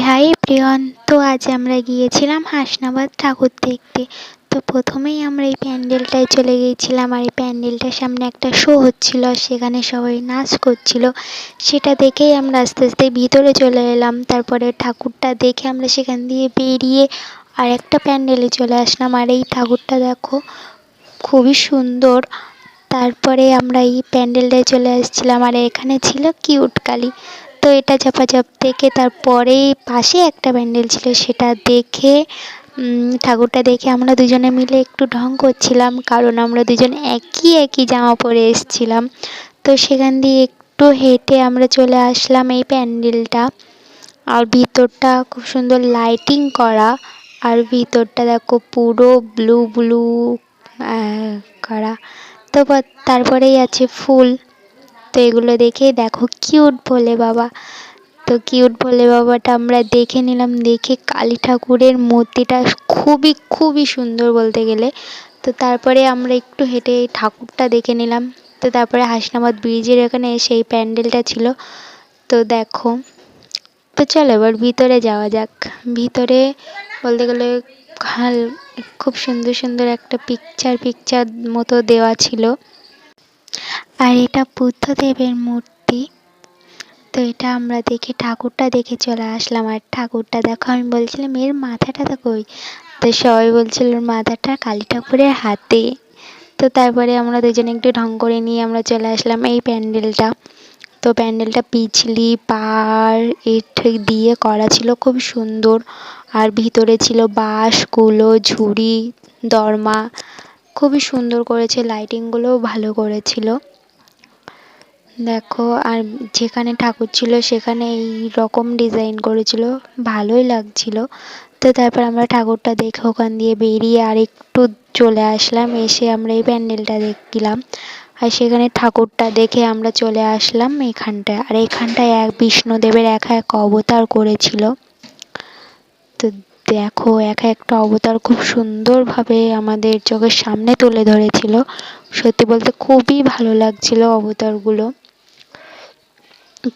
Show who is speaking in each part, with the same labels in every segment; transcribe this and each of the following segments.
Speaker 1: Hi everyone. তো আজ আমরা গিয়েছিলাম হাসনাবাদ ঠাকুর দেখতে। তো প্রথমেই আমরা এই প্যান্ডেলটায় চলে গিয়েছিলাম, আর এই প্যান্ডেলটার সামনে একটা শো হচ্ছিল, সেখানে সবাই নাচ করছিল। সেটা দেখেই আমরা আস্তে আস্তে ভিতরে চলে এলাম। তারপরে ঠাকুরটা দেখে আমরা সেখান দিয়ে বেরিয়ে আর একটা প্যান্ডেলে চলে আসলাম। আর এই ঠাকুরটা দেখো, খুবই সুন্দর। তারপরে আমরা এই প্যান্ডেলটায় চলে আসছিলাম, আর এখানে ছিল কিউট কালী। তো এটা ঝাপাঝাপ দেখে তারপরে পাশে একটা প্যান্ডেল ছিল, সেটা দেখে ঠাকুরটা দেখে আমরা দুজনে মিলে একটু ঢং করছিলাম, কারণ আমরা দুজন একই একই জামা পরে এসেছিলাম। তো সেখান দিয়ে একটু হেঁটে আমরা চলে আসলাম এই প্যান্ডেলটা। আর ভিতরটা খুব সুন্দর লাইটিং করা, আর ভিতরটা দেখো পুরো ব্লু ব্লু করা। তো তারপরেই আছে ফুল। তো এগুলো দেখে দেখো কিউট ভোলে বাবা। তো কিউট ভোলে বাবাটা আমরা দেখে নিলাম। দেখে কালী ঠাকুরের মূর্তিটা খুবই খুবই সুন্দর বলতে গেলে। তো তারপরে আমরা একটু হেঁটে এই ঠাকুরটা দেখে নিলাম। তো তারপরে হাসনাবাদ ব্রিজের এখানে সেই প্যান্ডেলটা ছিল। তো দেখো, তো চলো এবার ভিতরে যাওয়া যাক। ভিতরে বলতে গেলে খুব সুন্দর সুন্দর একটা পিকচার মতো দেওয়া ছিল। আর এটা বুদ্ধদেবের মূর্তি। তো এটা আমরা দেখে ঠাকুরটা দেখে চলে আসলাম। আর ঠাকুরটা দেখো, আমি বলছিলাম এর মাথাটা তো কই। তো সবাই বলছিল ওর মাথাটা কালী ঠাকুরের হাতে। তো তারপরে আমরা দুজনে একটু ঢং করে নিয়ে আমরা চলে আসলাম এই প্যান্ডেলটা। তো প্যান্ডেলটা পিছলি পাড় ইট দিয়ে করা ছিল, খুব সুন্দর। আর ভিতরে ছিল বাঁশগুলো, ঝুড়ি, দরমা, খুবই সুন্দর করেছে। লাইটিংগুলোও ভালো করেছিল দেখো। আর যেখানে ঠাকুর ছিল সেখানে এই রকম ডিজাইন করেছিল, ভালোই লাগছিল। তো তারপর আমরা ঠাকুরটা দেখে ওখান দিয়ে বেরিয়ে আর একটু চলে আসলাম। এসে আমরা এই প্যান্ডেলটা দেখলাম, আর সেখানে ঠাকুরটা দেখে আমরা চলে আসলাম এখানটায়। আর এখানটায় বিষ্ণুদেবের একা এক অবতার করেছিল। তো দেখো, একা একটা অবতার খুব সুন্দরভাবে আমাদের চোখের সামনে তুলে ধরেছিল। সত্যি বলতে খুবই ভালো লাগছিল অবতারগুলো।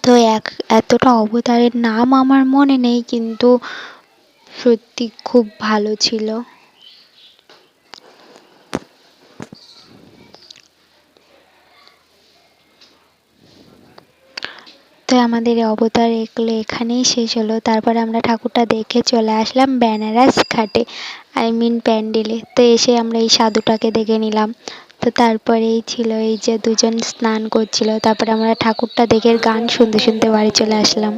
Speaker 1: তো এতটা অবতারের নাম আমার মনে নেই, কিন্তু সত্যি খুব ভালো ছিল। তো আমাদের অবতার এগুলো এখানেই শেষ হলো। তারপরে আমরা ঠাকুরটা দেখে চলে আসলাম বেনারস ঘাটে, প্যান্ডেলে। তো এসে আমরা এই সাধুটাকে দেখে নিলাম। তো তারপরেই ছিল এই যে দুজন স্নান করছিল। তারপরে আমরা ঠাকুরটা দেখে গান শুনতে শুনতে বাড়ি চলে আসলাম।